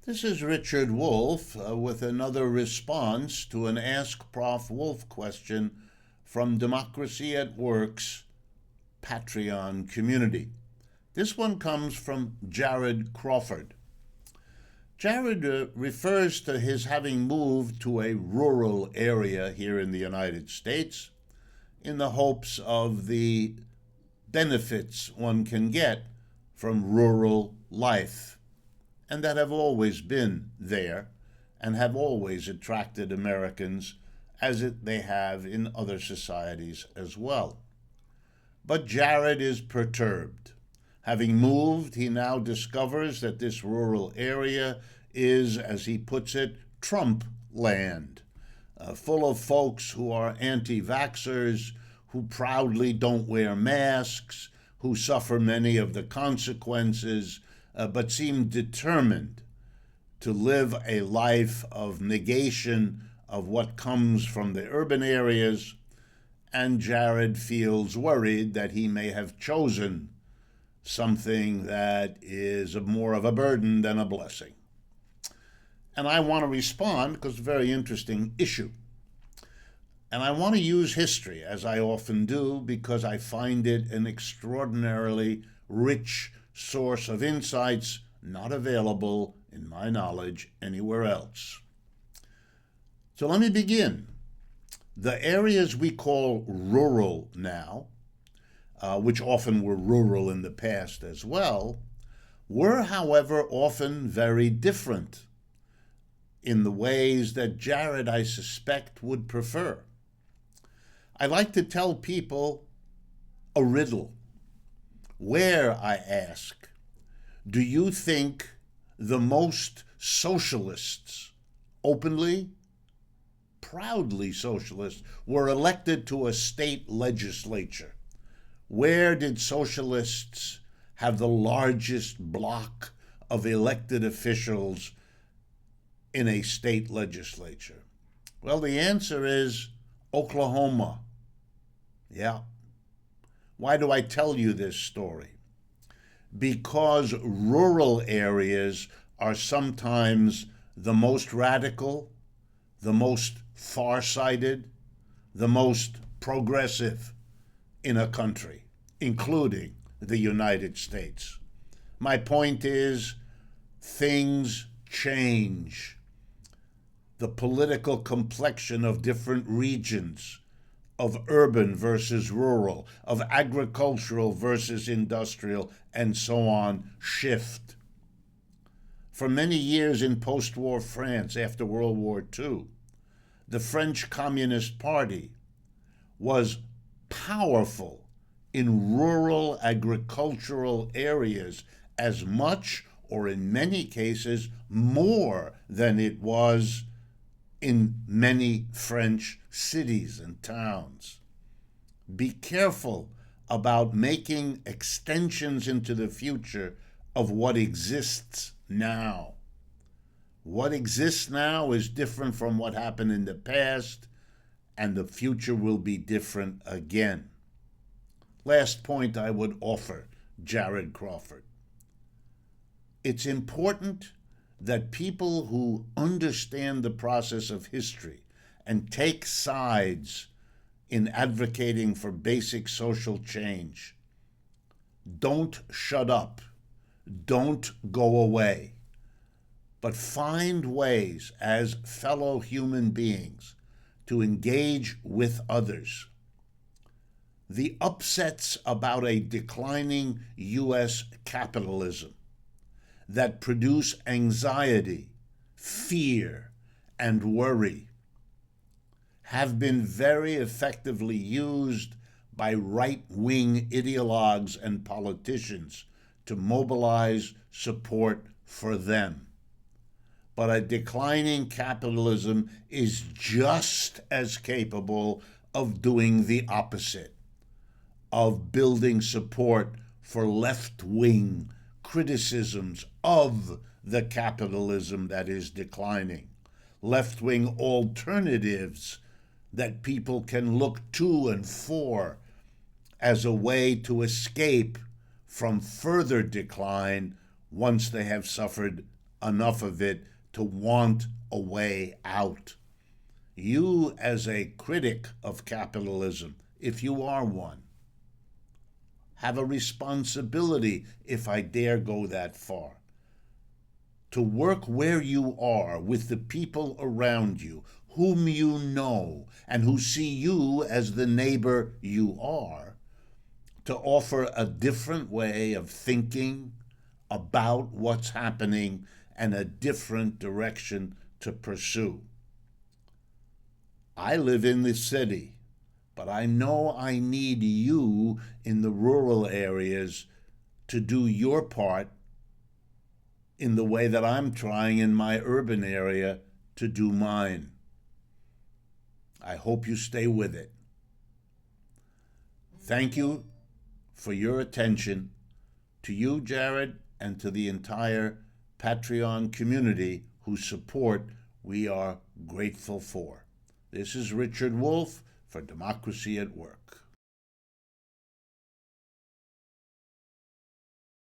This is Richard Wolff with another response to an Ask Prof Wolff question from Democracy at Work's Patreon community. This one comes from Jared Crawford. Jared refers to his having moved to a rural area here in the United States in the hopes of the benefits one can get from rural life, and that have always been there and have always attracted Americans as they have in other societies as well. But Jared is perturbed. Having moved, he now discovers that this rural area is, as he puts it, Trump land, full of folks who are anti-vaxxers, who proudly don't wear masks, who suffer many of the consequences, but seem determined to live a life of negation of what comes from the urban areas, and Jared feels worried that he may have chosen something that is more of a burden than a blessing. And I want to respond because it's a very interesting issue. And I want to use history, as I often do, because I find it an extraordinarily rich source of insights not available, in my knowledge, anywhere else. So let me begin. The areas we call rural now, which often were rural in the past as well, were, however, often very different in the ways that Jared, I suspect, would prefer. I like to tell people a riddle. Where, I ask, do you think the most socialists, openly, proudly socialists, were elected to a state legislature? Where did socialists have the largest block of elected officials in a state legislature? Well, the answer is Oklahoma. Yeah. Why do I tell you this story? Because rural areas are sometimes the most radical, the most far-sighted, the most progressive in a country, including the United States. My point is, things change. The political complexion of different regions, of urban versus rural, of agricultural versus industrial, and so on, shift. For many years in post-war France, after World War II, the French Communist Party was powerful in rural agricultural areas as much, or in many cases, more than it was in many French cities and towns. Be careful about making extensions into the future of what exists now. What exists now is different from what happened in the past, and the future will be different again. Last point I would offer, Jared Crawford. It's important that people who understand the process of history and take sides in advocating for basic social change don't shut up, don't go away, but find ways as fellow human beings to engage with others. The upsets about a declining U.S. capitalism that produce anxiety, fear, and worry have been very effectively used by right-wing ideologues and politicians to mobilize support for them. But a declining capitalism is just as capable of doing the opposite, of building support for left-wing criticisms of the capitalism that is declining, left-wing alternatives that people can look to and for as a way to escape from further decline once they have suffered enough of it to want a way out. You, as a critic of capitalism, if you are one, have a responsibility, if I dare go that far, to work where you are with the people around you, whom you know, and who see you as the neighbor you are, to offer a different way of thinking about what's happening and a different direction to pursue. I live in the city, but I know I need you in the rural areas to do your part in the way that I'm trying in my urban area to do mine. I hope you stay with it. Thank you for your attention. To you, Jared, and to the entire Patreon community whose support we are grateful for. This is Richard Wolff for Democracy at Work.